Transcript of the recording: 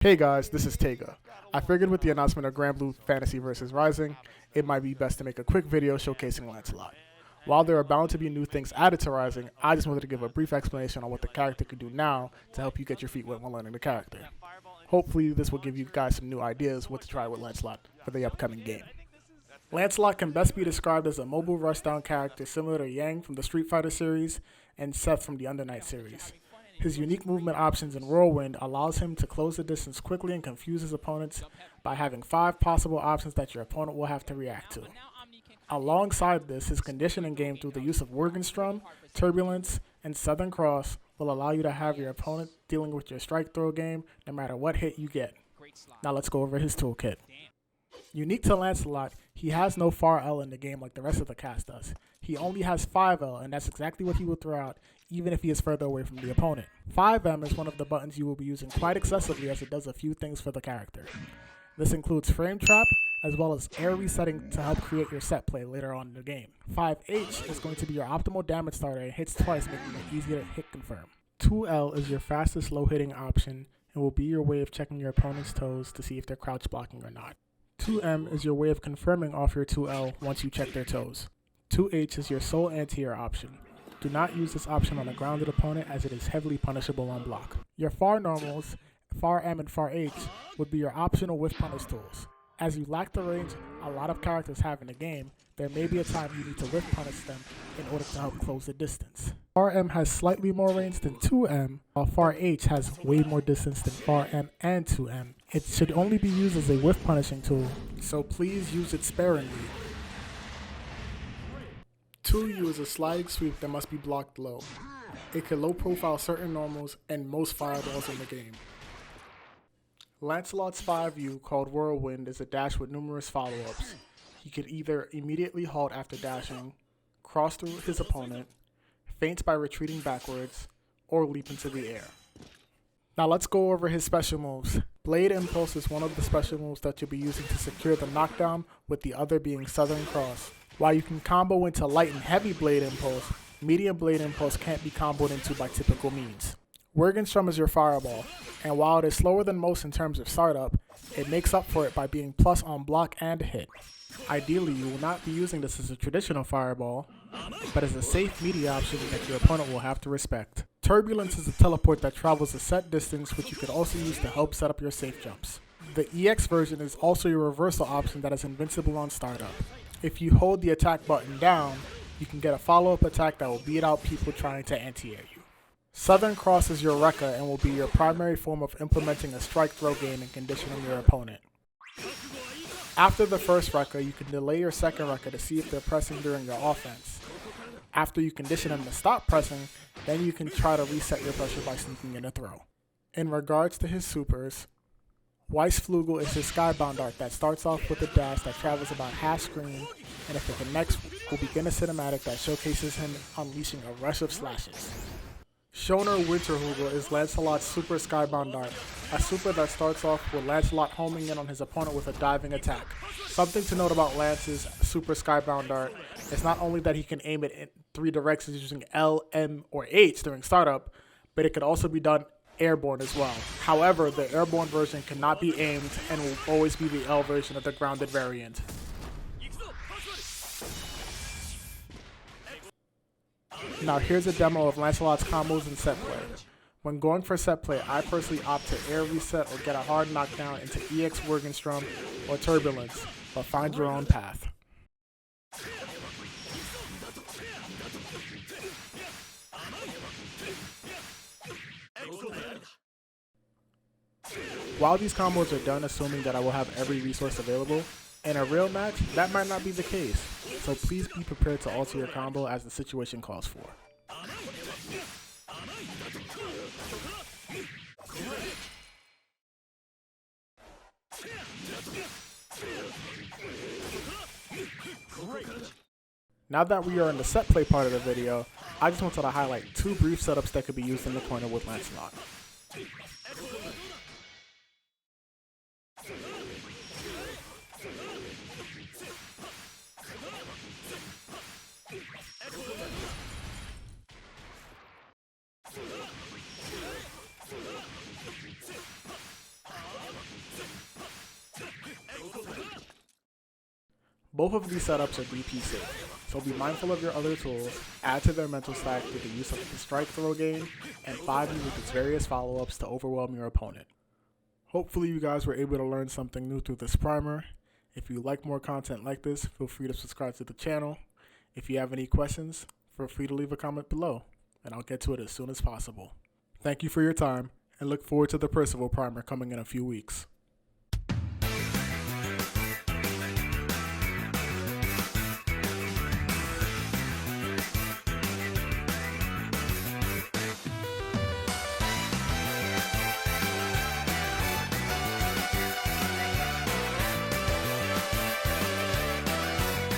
Hey guys, this is Teiga. I figured with the announcement of GranBlue Fantasy Versus Rising, it might be best to make a quick video showcasing Lancelot. While there are bound to be new things added to Rising, I just wanted to give a brief explanation on what the character can do now to help you get your feet wet when learning the character. Hopefully this will give you guys some new ideas what to try with Lancelot for the upcoming game. Lancelot can best be described as a mobile rushdown character similar to Yang from the Street Fighter series and Seth from the Under Night series. His unique movement options in Whirlwind allows him to close the distance quickly and confuse his opponents by having 5 possible options that your opponent will have to react to. Alongside this, his conditioning game through the use of Morgenstrom, Turbulence, and Southern Cross will allow you to have your opponent dealing with your strike throw game no matter what hit you get. Now let's go over his toolkit. Unique to Lancelot, he has no far L in the game like the rest of the cast does. He only has 5L, and that's exactly what he will throw out even if he is further away from the opponent. 5M is one of the buttons you will be using quite excessively as it does a few things for the character. This includes Frame Trap, as well as air resetting to help create your set play later on in the game. 5H is going to be your optimal damage starter and hits twice, making it easy to hit confirm. 2L is your fastest low hitting option and will be your way of checking your opponent's toes to see if they're crouch blocking or not. 2M is your way of confirming off your 2L once you check their toes. 2H is your sole anti-air option. Do not use this option on a grounded opponent as it is heavily punishable on block. Your far normals, far M and far H, would be your optional whiff punish tools. As you lack the range a lot of characters have in the game, there may be a time you need to whiff punish them in order to help close the distance. Far M has slightly more range than 2M, while far H has way more distance than far M and 2M. It should only be used as a whiff punishing tool, so please use it sparingly. 2U is a sliding sweep that must be blocked low. It can low profile certain normals and most fireballs in the game. Lancelot's 5U, called Whirlwind, is a dash with numerous follow-ups. He can either immediately halt after dashing, cross through his opponent, feint by retreating backwards, or leap into the air. Now let's go over his special moves. Blade Impulse is one of the special moves that you'll be using to secure the knockdown, with the other being Southern Cross. While you can combo into light and heavy Blade Impulse, medium Blade Impulse can't be comboed into by typical means. Morgenstrom is your fireball, and while it is slower than most in terms of startup, it makes up for it by being plus on block and hit. Ideally, you will not be using this as a traditional fireball, but as a safe media option that your opponent will have to respect. Turbulence is a teleport that travels a set distance, which you can also use to help set up your safe jumps. The EX version is also your reversal option that is invincible on startup. If you hold the attack button down, you can get a follow-up attack that will beat out people trying to anti-air you. Southern Cross is your Rekka and will be your primary form of implementing a strike throw game and conditioning your opponent. After the first Rekka, you can delay your second Rekka to see if they're pressing during your offense. After you condition them to stop pressing, then you can try to reset your pressure by sneaking in a throw. In regards to his supers, Weissflugel is his skybound art that starts off with a dash that travels about half screen, and if it connects, will begin a cinematic that showcases him unleashing a rush of slashes. Schoner Winterhugel is Lancelot's super skybound art, a super that starts off with Lancelot homing in on his opponent with a diving attack. Something to note about Lance's super skybound art is not only that he can aim it in 3 directions using L, M, or H during startup, but it could also be done airborne as well. However, the airborne version cannot be aimed and will always be the L version of the grounded variant. Now here's a demo of Lancelot's combos and set play. When going for set play, I personally opt to air reset or get a hard knockdown into EX Morgenstrom or Turbulence, but find your own path. While these combos are done assuming that I will have every resource available, in a real match, that might not be the case, so please be prepared to alter your combo as the situation calls for. Now that we are in the set play part of the video, I just wanted to highlight 2 brief setups that could be used in the corner with Lancelot. Both of these setups are DP safe, so be mindful of your other tools, add to their mental stack through the use of the strike throw game, and 5 with its various follow-ups to overwhelm your opponent. Hopefully you guys were able to learn something new through this primer. If you like more content like this, feel free to subscribe to the channel. If you have any questions, feel free to leave a comment below, and I'll get to it as soon as possible. Thank you for your time, and look forward to the Percival primer coming in a few weeks.